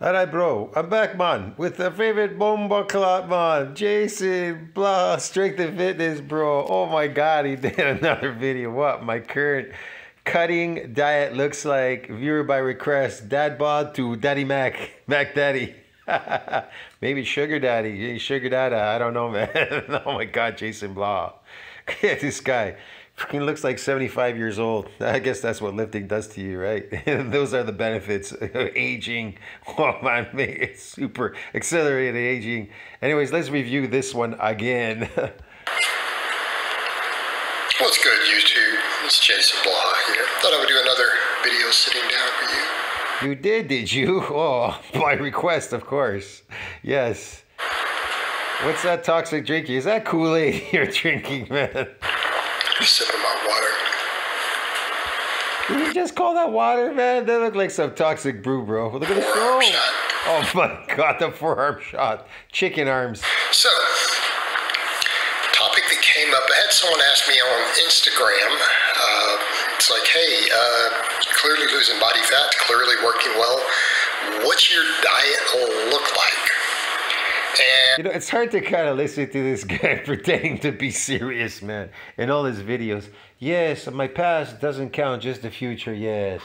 Alright, bro, I'm back, man, with the favorite bomba clot, man, Jason Blaha, Strength and Fitness, bro. Oh my god, he did another video. What my current cutting diet looks like, viewer by request, dad bod to daddy Mac daddy. Maybe sugar daddy, hey, sugar dada, I don't know, man. Oh my god, Jason Blaha. This guy freaking looks like 75 years old. I guess that's what lifting does to you, right? Those are the benefits of aging. Oh man, it's super accelerated aging. Anyways, let's review this one again. What's good, YouTube? It's Jason Blaha here. Thought I would do another video sitting down for you. You did you? Oh, by request, of course. Yes. What's that toxic drinking? Is that Kool-Aid you're drinking, man? Sipping my water. Did you just call that water, man? That looked like some toxic brew, bro. Look at the show. Oh my god, the forearm shot. Chicken arms. So, topic that came up. I had someone ask me on Instagram. It's like, hey, clearly losing body fat, clearly working well. What's your diet look like? And you know, it's hard to kind of listen to this guy pretending to be serious, man, in all his videos. Yes, my past doesn't count, just the future, yes.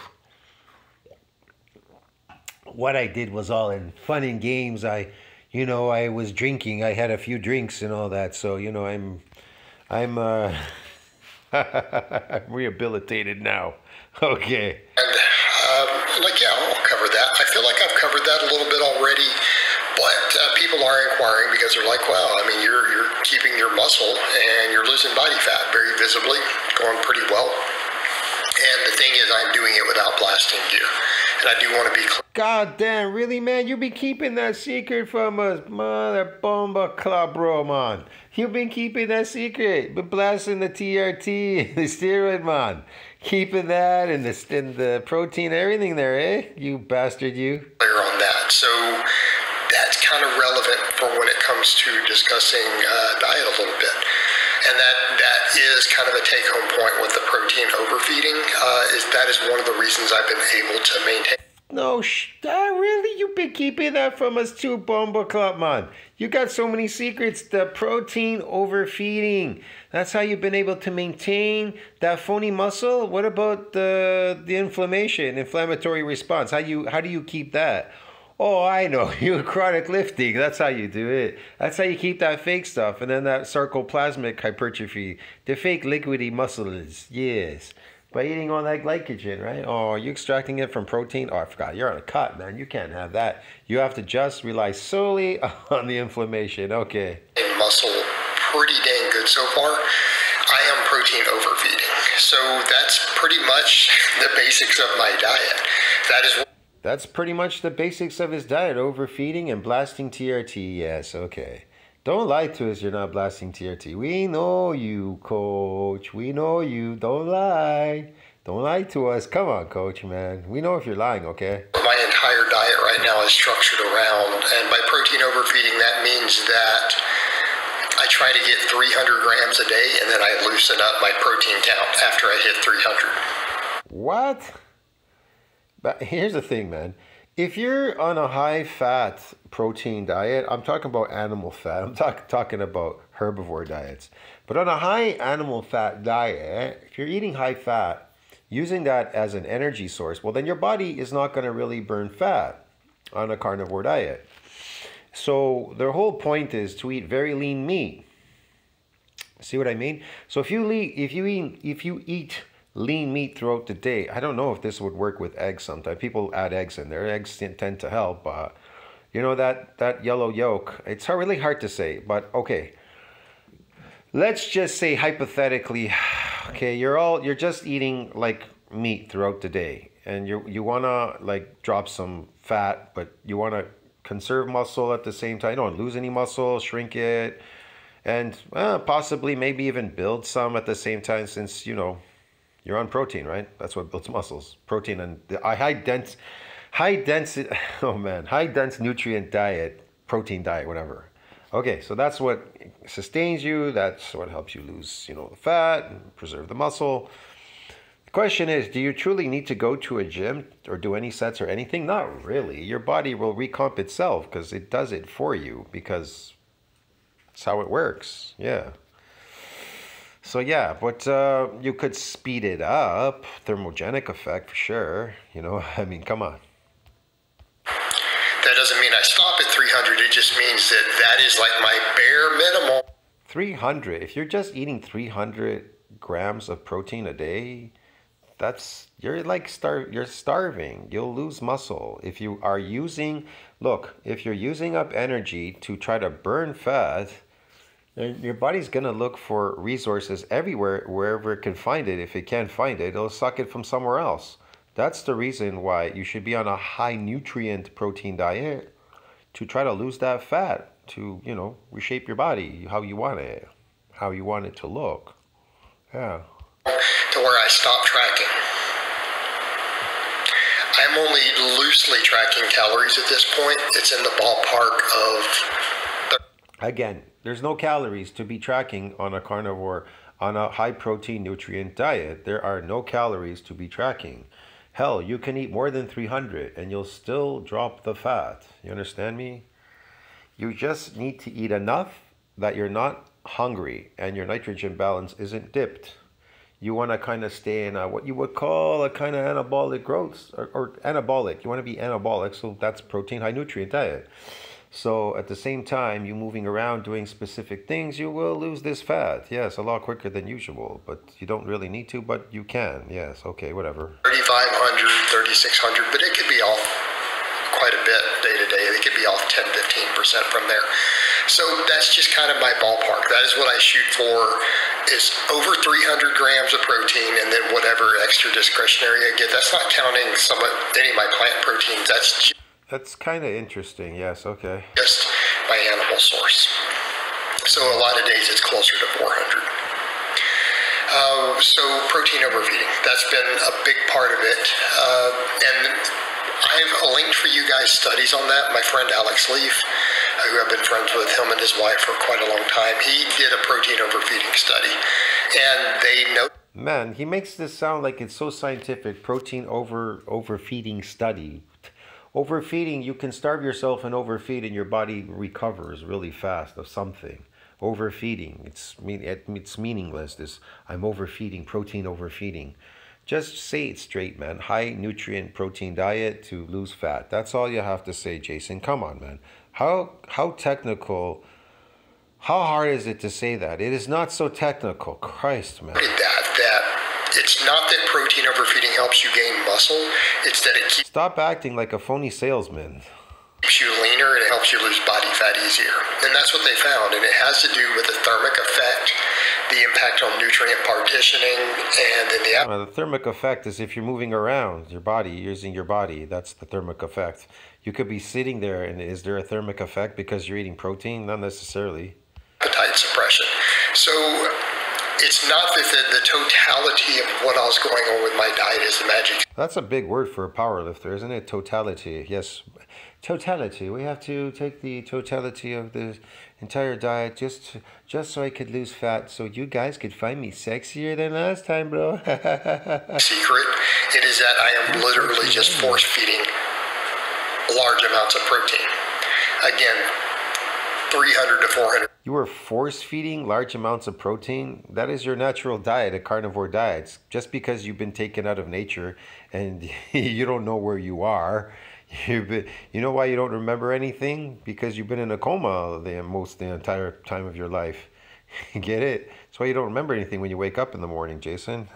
What I did was all in fun and games. I was drinking. I had a few drinks and all that. So, you know, I'm rehabilitated now. Okay. And, yeah, I'll cover that. I feel like I've covered that a little bit already. But people are inquiring because they're like, well, I mean, you're keeping your muscle and you're losing body fat very visibly, going pretty well. And the thing is, I'm doing it without blasting gear. And I do want to be clear. God damn, really, man? You be keeping that secret from us, mother bomba club, bro, man. You've been keeping that secret. Been blasting the TRT, the steroid, man. Keeping that and the protein, everything there, eh? You bastard, you. Clear on that. So that's kind of relevant for when it comes to discussing diet a little bit. And that is kind of a take-home point with the protein overfeeding, that is one of the reasons I've been able to maintain. No, really? You've been keeping that from us too, Bomba Club, man. You got so many secrets. The protein overfeeding. That's how you've been able to maintain that phony muscle. What about the inflammatory response? How do you keep that? Oh, I know. You chronic lifting. That's how you do it. That's how you keep that fake stuff. And then that sarcoplasmic hypertrophy. The fake liquidy muscles. Yes. By eating all that glycogen, right? Oh, are you extracting it from protein? Oh, I forgot. You're on a cut, man. You can't have that. You have to just rely solely on the inflammation. Okay. Muscle pretty dang good so far. I am protein overfeeding. So that's pretty much the basics of my diet. That's pretty much the basics of his diet, overfeeding and blasting TRT. Yes, okay. Don't lie to us, you're not blasting TRT. We know you, coach. We know you. Don't lie. Don't lie to us. Come on, coach, man. We know if you're lying, okay? My entire diet right now is structured around, and by protein overfeeding, that means that I try to get 300 grams a day, and then I loosen up my protein count after I hit 300. What? But here's the thing, man. If you're on a high-fat protein diet, I'm talking about animal fat. I'm talking about herbivore diets. But on a high animal fat diet, if you're eating high fat, using that as an energy source, well, then your body is not going to really burn fat on a carnivore diet. So their whole point is to eat very lean meat. See what I mean? So if you eat lean meat throughout the day. I don't know if this would work with eggs sometimes. People add eggs in there. Eggs tend to help. You know, that yellow yolk, it's really hard to say, but okay. Let's just say hypothetically, okay, you're just eating like meat throughout the day and you want to like drop some fat, but you want to conserve muscle at the same time. You don't lose any muscle, shrink it, and possibly maybe even build some at the same time since, you know, you're on protein, right? That's what builds muscles. Protein and the high dense nutrient diet, protein diet, whatever. Okay, so that's what sustains you. That's what helps you lose, you know, the fat and preserve the muscle. The question is, do you truly need to go to a gym or do any sets or anything? Not really. Your body will recomp itself because it does it for you because it's how it works. Yeah. So yeah, but you could speed it up, thermogenic effect for sure. You know, I mean, come on. That doesn't mean I stop at 300. It just means that that is like my bare minimum. 300. If you're just eating 300 grams of protein a day, you're like you're starving. You'll lose muscle. If you are if you're using up energy to try to burn fat, then your body's gonna look for resources everywhere, wherever it can find it. If it can't find it, it'll suck it from somewhere else. That's the reason why you should be on a high nutrient protein diet to try to lose that fat, to, reshape your body how you want it to look. Yeah. To where I stop tracking. I'm only loosely tracking calories at this point. It's in the ballpark of... Again, there's no calories to be tracking on a carnivore, on a high protein nutrient diet. There are no calories to be tracking. Hell, you can eat more than 300 and you'll still drop the fat. You understand me? You just need to eat enough that you're not hungry and your nitrogen balance isn't dipped. You want to kind of stay in what you would call a kind of anabolic growth, or anabolic. You want to be anabolic, so that's protein high nutrient diet. So at the same time, you moving around doing specific things, you will lose this fat. Yes, a lot quicker than usual, but you don't really need to, but you can. Yes, okay, whatever. 3,500, 3,600, but it could be off quite a bit day to day. It could be off 10, 15% from there. So that's just kind of my ballpark. That is what I shoot for, is over 300 grams of protein, and then whatever extra discretionary I get. That's not counting any of my plant proteins. That's kind of interesting. Yes, okay. Just my animal source. So a lot of days it's closer to 400. So protein overfeeding, that's been a big part of it. And I've linked for you guys studies on that. My friend Alex Leaf, who I've been friends with him and his wife for quite a long time, he did a protein overfeeding study. And they know... Man, he makes this sound like it's so scientific. Protein overfeeding study. Overfeeding, you can starve yourself and overfeed and your body recovers really fast of something. Overfeeding, it's meaningless. I'm overfeeding, protein overfeeding. Just say it straight, man. High nutrient protein diet to lose fat. That's all you have to say, Jason. Come on, man. How technical, how hard is it to say that? It is not so technical. Christ, man. It's not that protein overfeeding helps you gain muscle. It's that it keeps... Stop acting like a phony salesman. Keeps you leaner and it helps you lose body fat easier. And that's what they found. And it has to do with the thermic effect, the impact on nutrient partitioning, and then the thermic effect is if you're moving around your body, using your body. That's the thermic effect. You could be sitting there, and is there a thermic effect because you're eating protein? Not necessarily. Appetite suppression. So it's not that the totality of what I was going on with my diet is the magic. That's a big word for a power lifter, isn't it? Totality. Yes. Totality. We have to take the totality of the entire diet just so I could lose fat, so you guys could find me sexier than last time, bro. Secret. It is that I am literally just force feeding large amounts of protein. Again, 300 to 400. You are force feeding large amounts of protein? That is your natural diet, a carnivore diet. Just because you've been taken out of nature and you don't know where you are. You know why you don't remember anything? Because you've been in a coma the entire time of your life. Get it? That's why you don't remember anything when you wake up in the morning, Jason.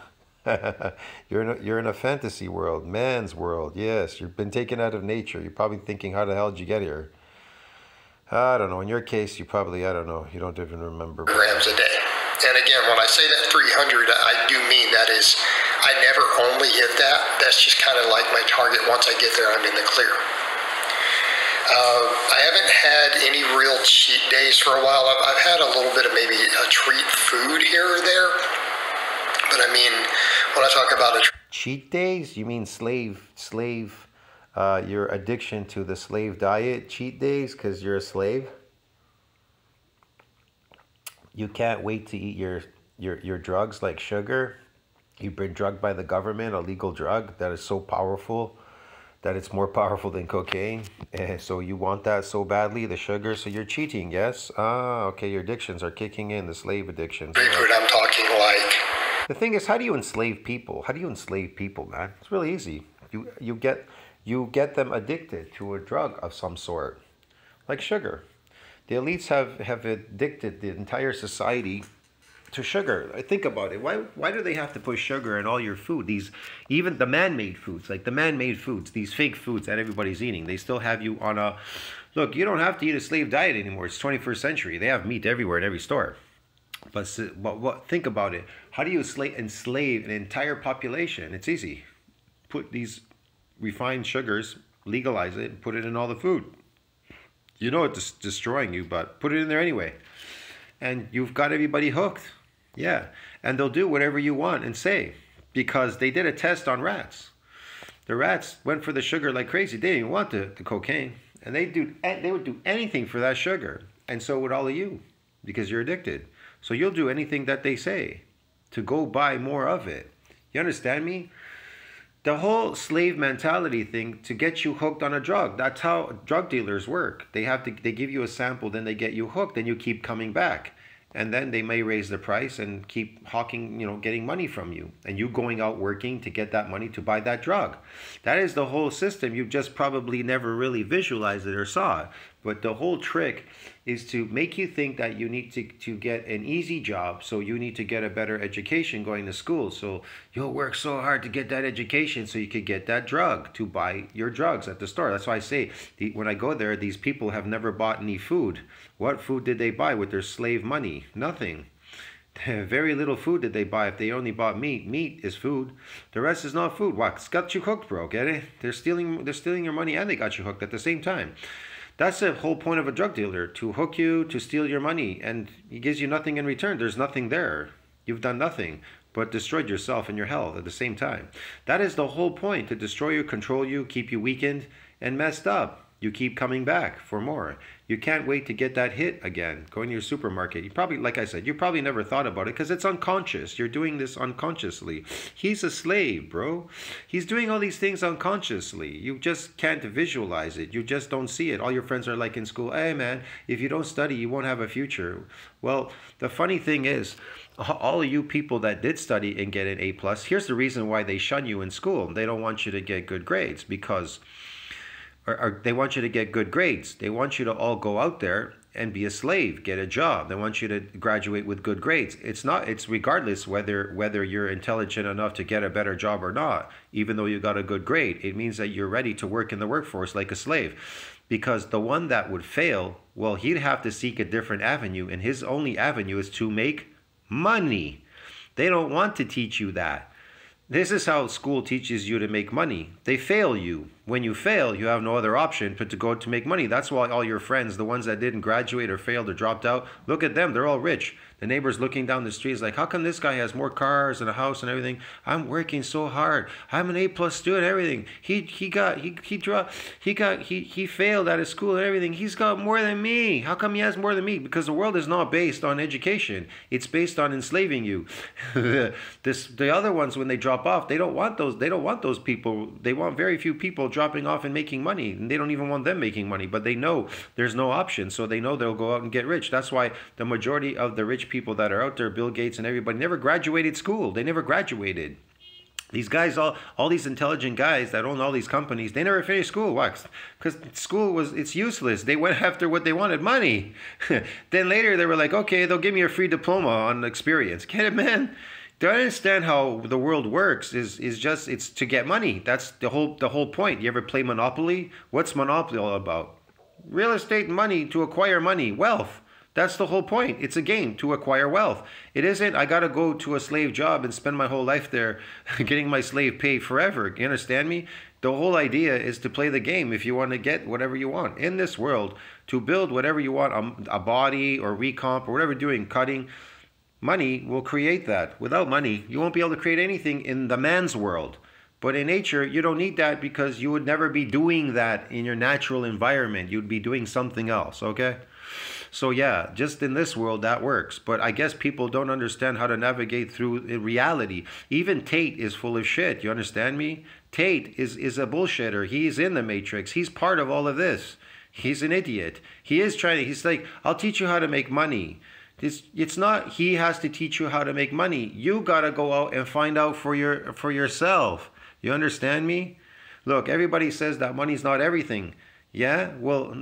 You're in a fantasy world, man's world. Yes, you've been taken out of nature. You're probably thinking, how the hell did you get here? I don't know. In your case, you probably, I don't know. You don't even remember. Grams a day. And again, when I say that 300, I do mean that is, I never only hit that. That's just kind of like my target. Once I get there, I'm in the clear. I haven't had any real cheat days for a while. I've had a little bit of maybe a treat food here or there. But I mean, when I talk about cheat days, you mean slave, your addiction to the slave diet, cheat days because you're a slave? You can't wait to eat your drugs like sugar. You've been drugged by the government, a legal drug that is so powerful that it's more powerful than cocaine. And so you want that so badly, the sugar, so you're cheating, yes? Ah, okay, your addictions are kicking in, the slave addictions. I'm talking like. The thing is, how do you enslave people? How do you enslave people, man? It's really easy. You get them addicted to a drug of some sort, like sugar. The elites have addicted the entire society to sugar. I think about it. Why do they have to put sugar in all your food? Even the man-made foods, like the man-made foods, these fake foods that everybody's eating, they still have you on a look. You don't have to eat a slave diet anymore. It's 21st century. They have meat everywhere in every store. But think about it. How do you enslave an entire population? It's easy. Put these refined sugars, legalize it, and put it in all the food. You know it's destroying you, but put it in there anyway. And you've got everybody hooked. Yeah. And they'll do whatever you want and say, because they did a test on rats. The rats went for the sugar like crazy. They didn't even want the cocaine. And they would do anything for that sugar. And so would all of you, because you're addicted. So you'll do anything that they say to go buy more of it. You understand me? The whole slave mentality thing to get you hooked on a drug. That's how drug dealers work. They give you a sample, then they get you hooked, then you keep coming back. And then they may raise the price and keep hawking, getting money from you. And you going out working to get that money to buy that drug. That is the whole system. You've just probably never really visualized it or saw it. But the whole trick is to make you think that you need to get an easy job. So you need to get a better education going to school. So you'll work so hard to get that education so you could get that drug, to buy your drugs at the store. That's why I say, when I go there, these people have never bought any food. What food did they buy with their slave money? Nothing. Very little food did they buy. If they only bought meat, meat is food. The rest is not food. What? It's got you hooked, bro. Get it? They're stealing your money and they got you hooked at the same time. That's the whole point of a drug dealer, to hook you, to steal your money, and he gives you nothing in return. There's nothing there. You've done nothing but destroyed yourself and your health at the same time. That is the whole point, to destroy you, control you, keep you weakened and messed up. You keep coming back for more. You can't wait to get that hit again. Going to your supermarket. You probably, like I said, you probably never thought about it because it's unconscious. You're doing this unconsciously. He's a slave, bro. He's doing all these things unconsciously. You just can't visualize it. You just don't see it. All your friends are like in school, hey man, if you don't study, you won't have a future. Well, the funny thing is, all of you people that did study and get an A+, here's the reason why they shun you in school. They don't want you to get good grades because... Or they want you to get good grades. They want you to all go out there and be a slave, get a job. They want you to graduate with good grades. It's regardless whether you're intelligent enough to get a better job or not, even though you got a good grade. It means that you're ready to work in the workforce like a slave. Because the one that would fail, well, he'd have to seek a different avenue, and his only avenue is to make money. They don't want to teach you that. This is how school teaches you to make money. They fail you. When you fail, you have no other option but to go to make money. That's why all your friends, the ones that didn't graduate or failed or dropped out, look at them. They're all rich. The neighbor's looking down the street is like, how come this guy has more cars and a house and everything? I'm working so hard. I'm an A+ student, everything. He failed out of school and everything. He's got more than me. How come he has more than me? Because the world is not based on education. It's based on enslaving you. The other ones, when they drop off, they don't want those people. They want very few people dropping off and making money, and they don't even want them making money, but they know there's no option, so they know they'll go out and get rich. That's why the majority of the rich people that are out there, Bill Gates and everybody, never graduated school. They never graduated. These guys, all these intelligent guys that own all these companies, they never finished school. Why? Because school it's useless. They went after what they wanted, money. Then later they were like, okay, they'll give me a free diploma on experience. Get it, man? Do I understand how the world works? It's to get money. That's the whole point. You ever play Monopoly? What's Monopoly all about? Real estate, money, to acquire money, wealth. That's the whole point. It's a game to acquire wealth. It isn't, I got to go to a slave job and spend my whole life there getting my slave pay forever. You understand me? The whole idea is to play the game if you want to get whatever you want in this world, to build whatever you want, a body or recomp or whatever you're doing, cutting. Money will create that. Without money, you won't be able to create anything in the man's world. But in nature, you don't need that because you would never be doing that in your natural environment. You'd be doing something else, okay? So yeah, just in this world that works. But I guess people don't understand how to navigate through reality. Even Tate is full of shit. You understand me? Tate is a bullshitter. He's in the Matrix. He's part of all of this. He's an idiot. He is trying to, he's like, I'll teach you how to make money. It's not he has to teach you how to make money. You got to go out and find out for yourself. You understand me? Look, everybody says that money's not everything. Yeah, well,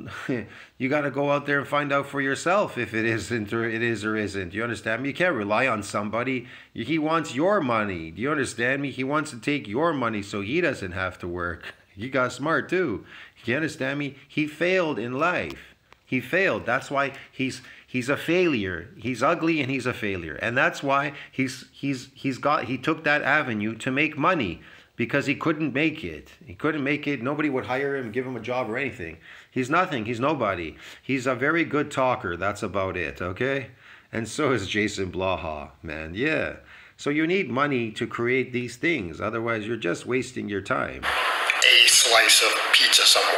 you got to go out there and find out for yourself if it isn't or it is or isn't. You understand me? You can't rely on somebody. He wants your money. Do you understand me? He wants to take your money so he doesn't have to work. You got smart too. You understand me? He failed in life. He failed. That's why he's a failure. He's ugly and he's a failure. And that's why he took that avenue to make money. Because he couldn't make it. He couldn't make it. Nobody would hire him, give him a job or anything. He's nothing. He's nobody. He's a very good talker. That's about it, okay? And so is Jason Blaha, man. Yeah. So you need money to create these things. Otherwise, you're just wasting your time. A slice of pizza somewhere.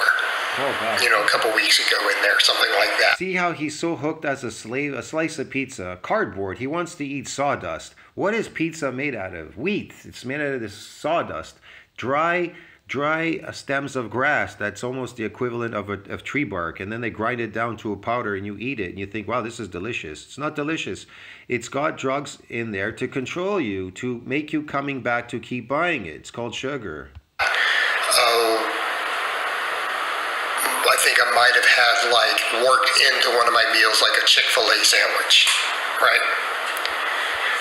Oh, God. You know, a couple weeks ago in there, something like that. See how he's so hooked as a slave? A slice of pizza, cardboard. He wants to eat sawdust. What is pizza made out of? Wheat. It's made out of this sawdust. Dry stems of grass. That's almost the equivalent of tree bark. And then they grind it down to a powder and you eat it. And you think, wow, this is delicious. It's not delicious. It's got drugs in there to control you, to make you coming back to keep buying it. It's called sugar. Oh. I think I might have had, like, worked into one of my meals like a Chick-fil-A sandwich, right?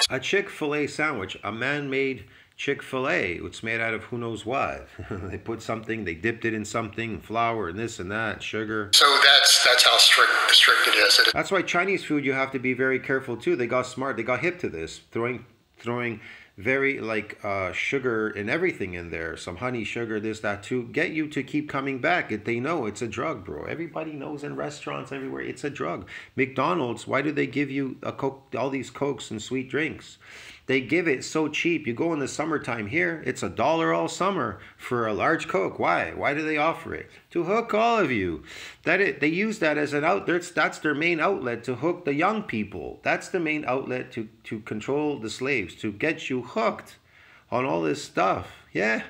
A Chick-fil-A sandwich, a man-made Chick-fil-A. It's made out of who knows what. They put something, they dipped it in something, flour and this and that, sugar. So that's how strict it is. That's why Chinese food, you have to be very careful too. They got smart, they got hip to this, throwing very like sugar and everything in there, some honey, sugar, this, that, to get you to keep coming back. They know it's a drug, bro. Everybody knows in restaurants everywhere it's a drug. McDonald's, why do they give you a Coke, all these Cokes and sweet drinks? They give it so cheap. You go in the summertime here, it's $1 all summer for a large Coke. Why? Why do they offer it? To hook all of you. They use that as an outlet. That's their main outlet, to hook the young people. That's the main outlet to control the slaves, to get you hooked on all this stuff. Yeah.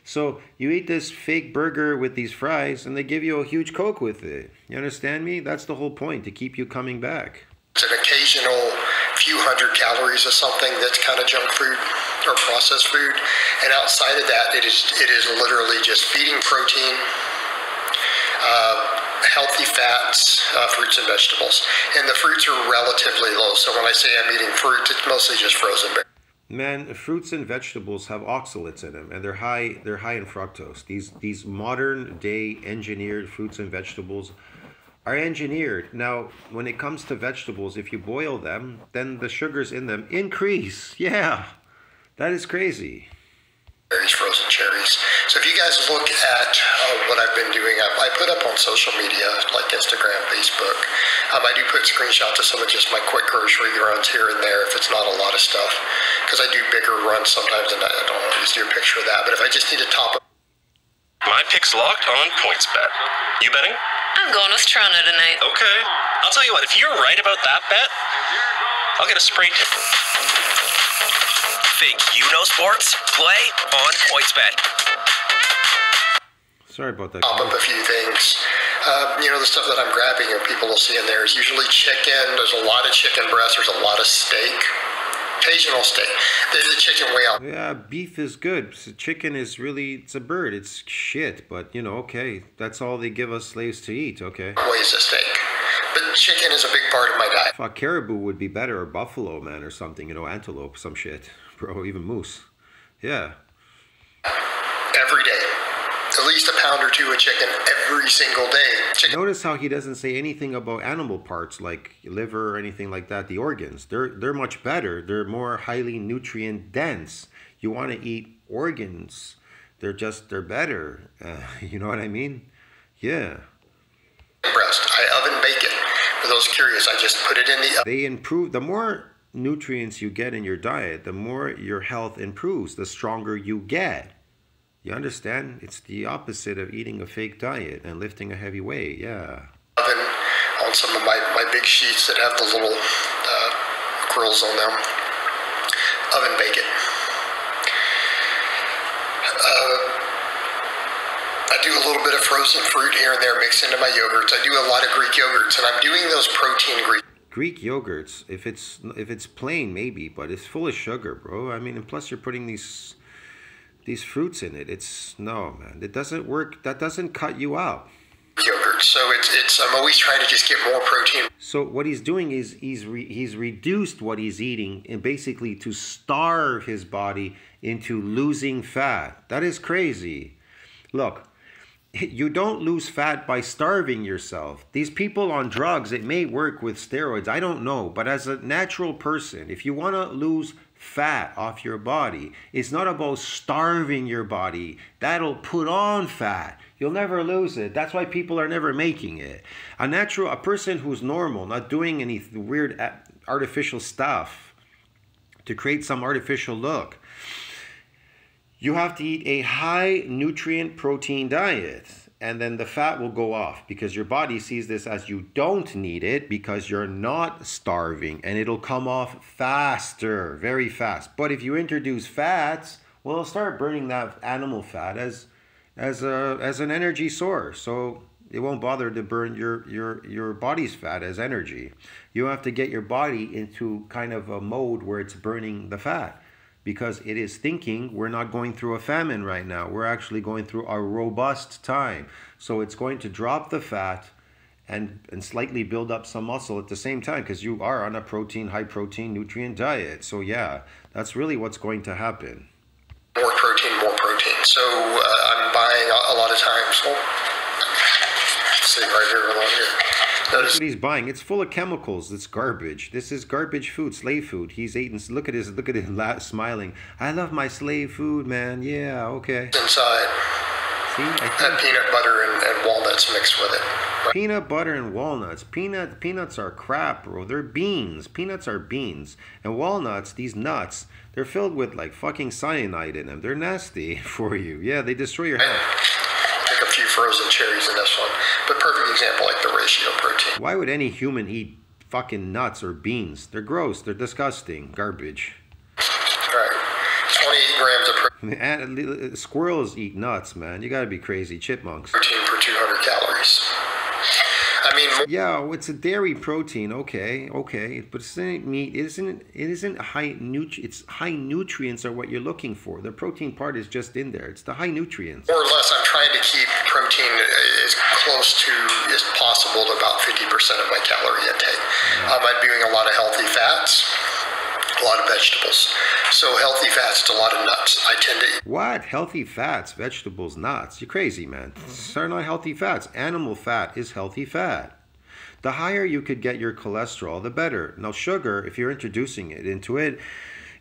So you eat this fake burger with these fries and they give you a huge Coke with it. You understand me? That's the whole point, to keep you coming back. It's an occasional few hundred calories of something that's kind of junk food or processed food, and outside of that, it is literally just feeding protein, healthy fats, fruits and vegetables, and the fruits are relatively low. So when I say I'm eating fruit, it's mostly just frozen berries. Man, fruits and vegetables have oxalates in them, and they're high in fructose. These modern day engineered fruits and vegetables are engineered. Now, when it comes to vegetables, if you boil them, then the sugars in them increase. Yeah, that is crazy. Frozen cherries. So if you guys look at what I've been doing, I put up on social media like Instagram, Facebook. I do put screenshots of some of just my quick grocery runs here and there if it's not a lot of stuff, because I do bigger runs sometimes and I don't always do a picture of that. But if I just need to top up. My pick's locked on PointsBet. You betting? I'm going with Toronto tonight. Okay. I'll tell you what, if you're right about that bet, I'll get a spray tip. Think you know sports? Play on PointsBet. Sorry about that. Pop up a few things. You know, the stuff that I'm grabbing and people will see in there is usually chicken. There's a lot of chicken breast. There's a lot of steak. Occasional steak. There's the chicken way out. Yeah, beef is good. Chicken is really, it's a bird. It's shit, but you know, okay. That's all they give us slaves to eat, okay? Ways of steak. But chicken is a big part of my diet. Fuck, caribou would be better, or buffalo, man, or something, you know, antelope, some shit. Bro, even moose. Yeah. Every day. At least a pound or two of chicken every single day. Chicken. Notice how he doesn't say anything about animal parts like liver or anything like that, the organs. They're much better. They're more highly nutrient dense. You want to eat organs. They're better. You know what I mean? Yeah. Breast. I oven bake it. For those curious, I just put it in the oven. They improve. The more nutrients you get in your diet, the more your health improves, the stronger you get. You understand? It's the opposite of eating a fake diet and lifting a heavy weight. Yeah. Oven on some of my big sheets that have the little grills on them. Oven bake it. I do a little bit of frozen fruit here and there mixed into my yogurts. I do a lot of Greek yogurts, and I'm doing those protein Greek yogurts, if it's plain, maybe, but it's full of sugar, bro. I mean, and plus you're putting these fruits in it. No, man, it doesn't work. That doesn't cut you out. Yogurt, so it's I'm always trying to just get more protein. So what he's doing is he's reduced what he's eating, and basically to starve his body into losing fat. That is crazy. Look, you don't lose fat by starving yourself. These people on drugs, it may work with steroids, I don't know. But as a natural person, if you want to lose fat off your body, it's not about starving your body. That'll put on fat. You'll never lose it. That's why people are never making it. A person who's normal, not doing any weird artificial stuff to create some artificial look, you have to eat a high nutrient protein diet, and then the fat will go off because your body sees this as you don't need it because you're not starving, and it'll come off faster, very fast. But if you introduce fats, well, it'll start burning that animal fat as an energy source. So it won't bother to burn your body's fat as energy. You have to get your body into kind of a mode where it's burning the fat, because it is thinking we're not going through a famine right now. We're actually going through a robust time. So it's going to drop the fat and slightly build up some muscle at the same time, because you are on a high protein nutrient diet. So yeah, that's really what's going to happen. More protein, more protein. So I'm buying a lot of times. Well, see right here, along here. That's what he's buying. It's full of chemicals. It's garbage. This is garbage food, slave food. He's eating. Look at him smiling. I love my slave food, man. Yeah, okay. Inside. See, and peanut butter and walnuts mixed with it. Right? Peanut butter and walnuts. Peanuts are crap, bro. They're beans. Peanuts are beans. And walnuts, these nuts, they're filled with like fucking cyanide in them. They're nasty for you. Yeah, they destroy your health. A few frozen cherries in this one, but perfect example, like the ratio protein. Why would any human eat fucking nuts or beans? They're gross. They're disgusting. Garbage. Right. 28 grams of protein. Squirrels eat nuts, man. You gotta be crazy. Chipmunks. Protein per 200 calories. I mean, yeah, it's a dairy protein. Okay, but it's not meat. It isn't high it's high nutrients are what you're looking for. The protein part is just in there. It's the high nutrients. More or less, I'm trying to keep protein as close to as possible to about 50% of my calorie intake. Yeah. I'm doing a lot of healthy fats, a lot of vegetables. So healthy fats, a lot of nuts. I tend to eat. What? Healthy fats, vegetables, nuts? You're crazy, man. They're not healthy fats. Animal fat is healthy fat. The higher you could get your cholesterol, the better. Now, sugar, if you're introducing it into it,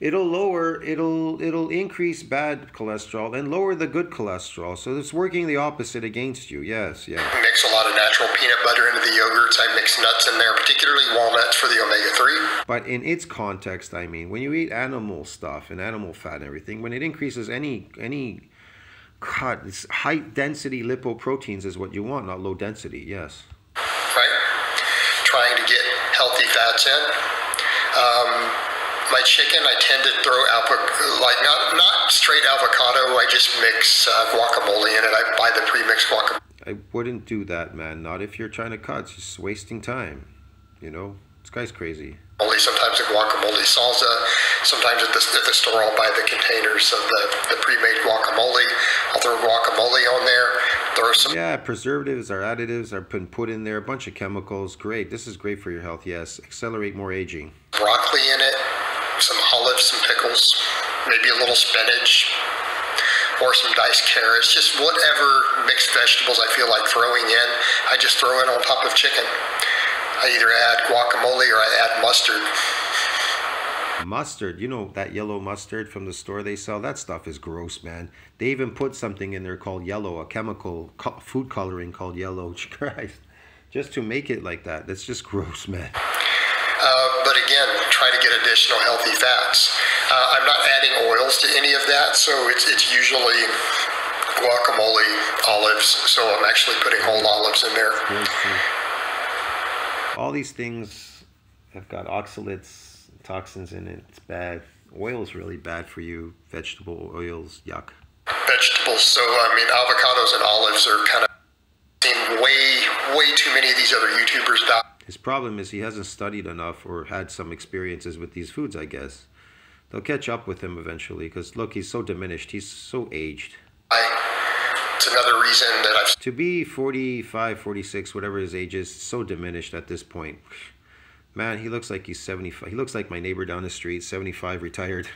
it'll increase bad cholesterol and lower the good cholesterol. So it's working the opposite against you. Yes, yeah. I mix a lot of natural peanut butter into the yogurts. I mix nuts in there, particularly walnuts for the omega-3. But in its context, I mean, when you eat animal stuff and animal fat and everything, when it increases any cut, it's high density lipoproteins is what you want, not low density. Yes. Right. Trying to get healthy fats in. My chicken, I tend to throw not straight avocado. I just mix guacamole in it. I buy the pre-mixed guacamole. I wouldn't do that, man. Not if you're trying to cut. It's just wasting time. You know, this guy's crazy. Sometimes the guacamole salsa. Sometimes at the store I'll buy the containers of the pre-made guacamole. I'll throw guacamole on there. Throw some. Yeah, preservatives or additives are been put in there. A bunch of chemicals. Great. This is great for your health. Yes. Accelerate more aging. Broccoli in it. Some olives, some pickles, maybe a little spinach, or some diced carrots, just whatever mixed vegetables I feel like throwing in, I just throw it on top of chicken. I either add guacamole or I add mustard. Mustard, you know that yellow mustard from the store they sell? That stuff is gross, man. They even put something in there called yellow, a chemical food coloring called yellow. Christ, just to make it like that, that's just gross, man. But again, try to get additional healthy fats. I'm not adding oils to any of that, so it's usually guacamole, olives. So I'm actually putting whole olives in there. All these things have got oxalates, toxins in it. It's bad. Oil is really bad for you. Vegetable oils, yuck. Vegetables. So, I mean, avocados and olives are kind of seen way too many of these other YouTubers die. His problem is he hasn't studied enough or had some experiences with these foods, I guess. They'll catch up with him eventually because, look, he's so diminished. He's so aged. It's another reason that I've... To be 45, 46, whatever his age is, so diminished at this point. Man, he looks like he's 75. He looks like my neighbor down the street, 75, retired.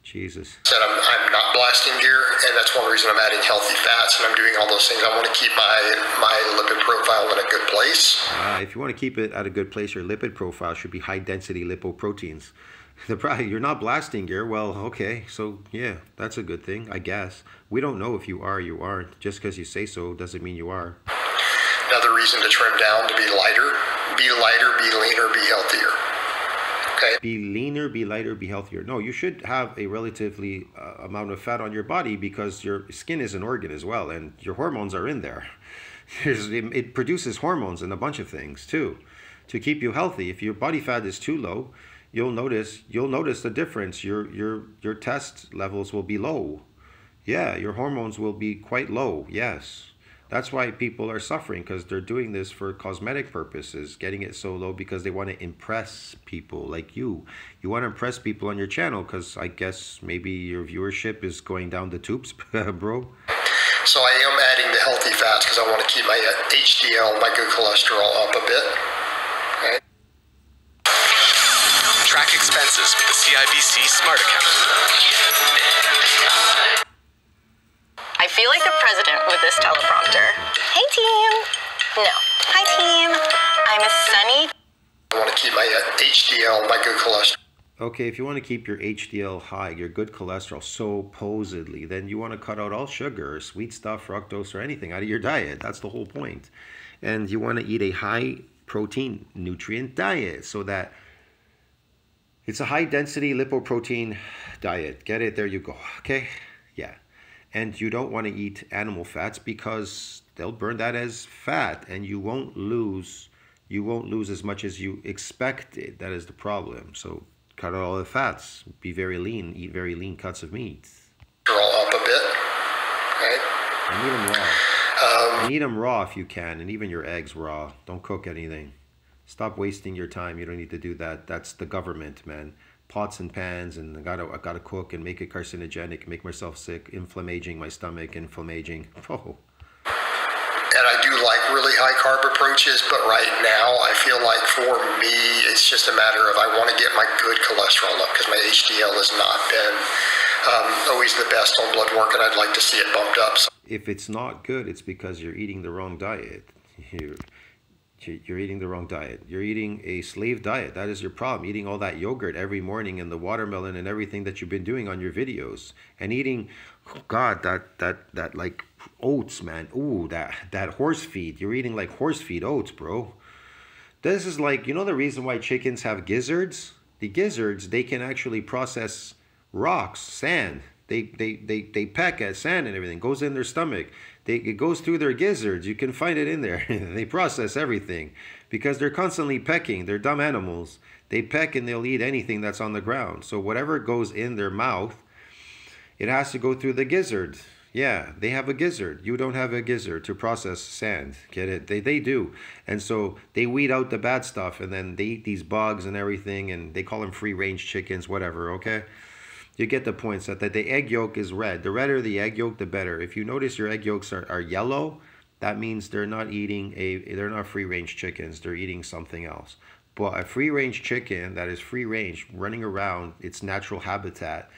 Jesus. Said I'm not blasting gear, and that's one reason I'm adding healthy fats, and I'm doing all those things. I want to keep my lipid profile in a good place. If you want to keep it at a good place, your lipid profile should be high-density lipoproteins. You're not blasting gear. Well, okay, so yeah, that's a good thing, I guess. We don't know if you are or you aren't. Just because you say so doesn't mean you are. Another reason to trim down, to be lighter, be leaner, be healthier. Okay. Be leaner, be lighter, be healthier. No, you should have a relatively amount of fat on your body because your skin is an organ as well, and your hormones are in there. It produces hormones and a bunch of things too to keep you healthy. If your body fat is too low, you'll notice the difference. Your test levels will be low. Yeah, your hormones will be quite low. Yes. That's why people are suffering, because they're doing this for cosmetic purposes, getting it so low because they want to impress people like you. You want to impress people on your channel because I guess maybe your viewership is going down the tubes, bro. So I am adding the healthy fats because I want to keep my HDL, my good cholesterol up a bit. Okay. Track expenses with the CIBC Smart Account. I feel like the president with this teleprompter. Hey, team. No. Hi, team. I'm a Sunny. I want to keep my HDL, my good cholesterol. Okay, if you want to keep your HDL high, your good cholesterol, supposedly, then you want to cut out all sugar, sweet stuff, fructose, or anything out of your diet. That's the whole point. And you want to eat a high protein nutrient diet so that it's a high density lipoprotein diet. Get it? There you go. Okay? Yeah. And you don't want to eat animal fats because they'll burn that as fat and you won't lose as much as you expected. That is the problem. So cut out all the fats, be very lean, eat very lean cuts of meat. All up a bit, right? And eat them raw. And eat them raw if you can, and even your eggs raw. Don't cook anything. Stop wasting your time. You don't need to do that. That's the government, man. Pots and pans, and I gotta cook and make it carcinogenic, make myself sick, inflammaging my stomach, inflammaging. Oh. And I do like really high carb approaches, but right now I feel like for me it's just a matter of I want to get my good cholesterol up because my HDL has not been always the best on blood work, and I'd like to see it bumped up. So if it's not good, it's because you're eating the wrong diet. You're eating the wrong diet. You're eating a slave diet. That is your problem. Eating all that yogurt every morning and the watermelon and everything that you've been doing on your videos. And eating, oh God, that like oats, man. Ooh, that horse feed. You're eating like horse feed oats, bro. This is like, you know the reason why chickens have gizzards? The gizzards, they can actually process rocks, sand. They peck at sand and everything. Goes in their stomach. It goes through their gizzards. You can find it in there. They process everything because they're constantly pecking. They're dumb animals. They peck and they'll eat anything that's on the ground. So whatever goes in their mouth, it has to go through the gizzard. Yeah, they have a gizzard. You don't have a gizzard to process sand. Get it? They do. And so they weed out the bad stuff, and then they eat these bugs and everything, and they call them free-range chickens, whatever, okay? You get the point. So that the egg yolk is red. The redder the egg yolk, the better. If you notice your egg yolks are yellow, that means they're not free-range chickens. They're eating something else. But a free-range chicken that is free-range, running around its natural habitat,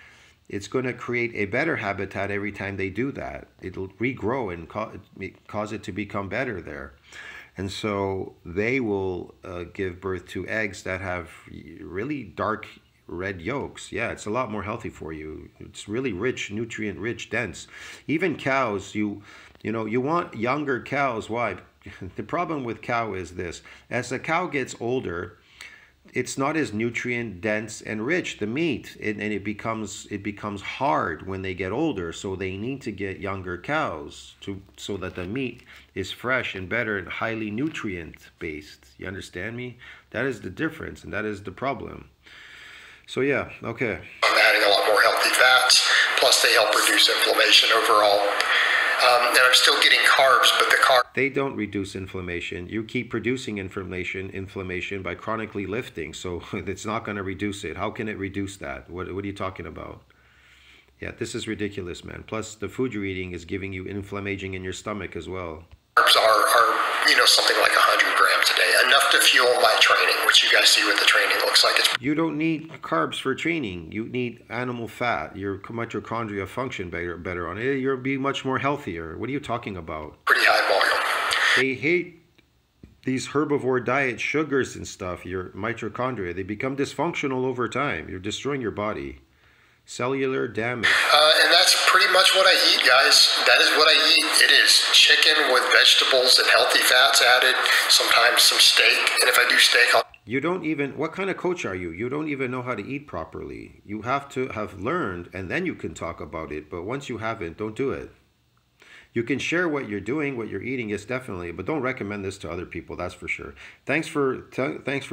it's going to create a better habitat every time they do that. It'll regrow and cause it to become better there. And so they will give birth to eggs that have really dark red yolks. Yeah, it's a lot more healthy for you. It's really rich, nutrient rich, dense. Even cows, you want younger cows. Why? The problem with cow is this: as a cow gets older, it's not as nutrient dense and rich, the meat, and it becomes hard when they get older. So they need to get younger cows so that the meat is fresh and better and highly nutrient based. You understand me? That is the difference, and that is the problem. So yeah, okay. I'm adding a lot more healthy fats, plus they help reduce inflammation overall. And I'm still getting carbs, but the carbs... They don't reduce inflammation. You keep producing inflammation by chronically lifting, so it's not going to reduce it. How can it reduce that? What are you talking about? Yeah, this is ridiculous, man. Plus, the food you're eating is giving you inflammation in your stomach as well. Carbs are something like 100 grams a day, enough to fuel my training, which you guys see what the training looks like. You don't need carbs for training. You need animal fat. Your mitochondria function better on it. You'll be much more healthier. What are you talking about? Pretty high volume. They hate these herbivore diet sugars and stuff. Your mitochondria, they become dysfunctional over time. You're destroying your body. Cellular damage. And that's pretty much what I eat, guys. That is what I eat. It is chicken with vegetables and healthy fats added, sometimes some steak. And if I do steak, You don't even, what kind of coach are you? You don't even know how to eat properly. You have to have learned, and then you can talk about it. But once you haven't, don't do it. You can share what you're doing, what you're eating, yes, definitely, but don't recommend this to other people, that's for sure. Thanks for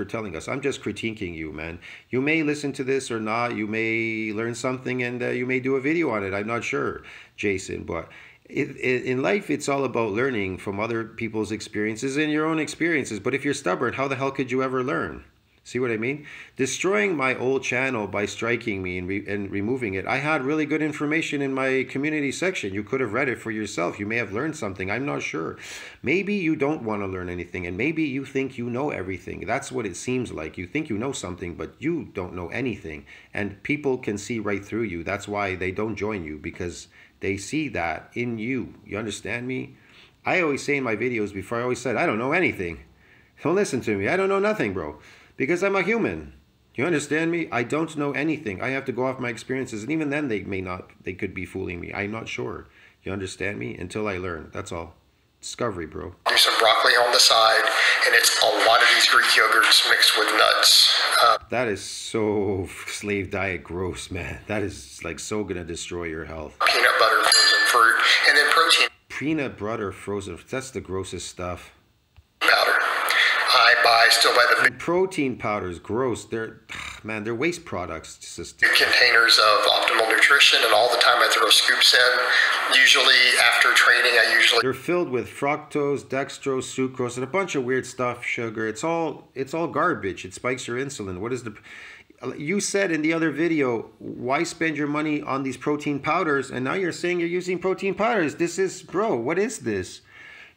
telling us. I'm just critiquing you, man. You may listen to this or not. You may learn something, and you may do a video on it. I'm not sure, Jason, but in life, it's all about learning from other people's experiences and your own experiences. But if you're stubborn, how the hell could you ever learn? See what I mean? Destroying my old channel by striking me and removing it. I had really good information in my community section. You could have read it for yourself. You may have learned something. I'm not sure. Maybe you don't want to learn anything, and maybe you think you know everything. That's what it seems like. You think you know something, but you don't know anything. And people can see right through you. That's why they don't join you, because they see that in you. You understand me? I always say in my videos before, I always said, I don't know anything. Don't listen to me. I don't know nothing, bro. Because I'm a human. You understand me? I don't know anything. I have to go off my experiences. And even then, they could be fooling me. I'm not sure. You understand me? Until I learn. That's all. Discovery, bro. Do some broccoli on the side. And it's a lot of these Greek yogurts mixed with nuts. That is so slave diet gross, man. That is like so going to destroy your health. Peanut butter, frozen fruit. And then protein. Peanut butter, frozen. That's the grossest stuff. Powder. I still buy the big protein powders, gross. They're waste products. Just containers of optimal nutrition, and all the time I throw scoops in. Usually after training, they're filled with fructose, dextrose, sucrose, and a bunch of weird stuff, sugar. It's all garbage. It spikes your insulin. What is the? You said in the other video, why spend your money on these protein powders? And now you're saying you're using protein powders. This is, bro, what is this?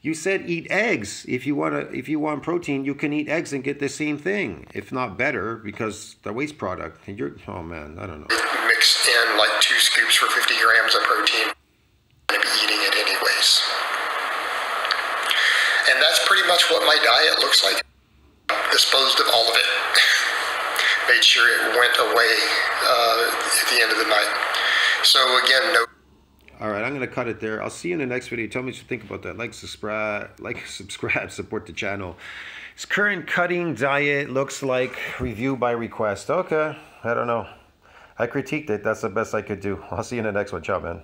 You said eat eggs. If you want protein, you can eat eggs and get the same thing, if not better, because the waste product. And oh man, I don't know. Mixed in like 2 scoops for 50 grams of protein. I'm gonna be eating it anyways. And that's pretty much what my diet looks like. Disposed of all of it. Made sure it went away at the end of the night. So again, no. All right, I'm going to cut it there. I'll see you in the next video. Tell me what you think about that. Like, subscribe, support the channel. His current cutting diet looks like review by request. Okay, I don't know. I critiqued it. That's the best I could do. I'll see you in the next one. Ciao, man.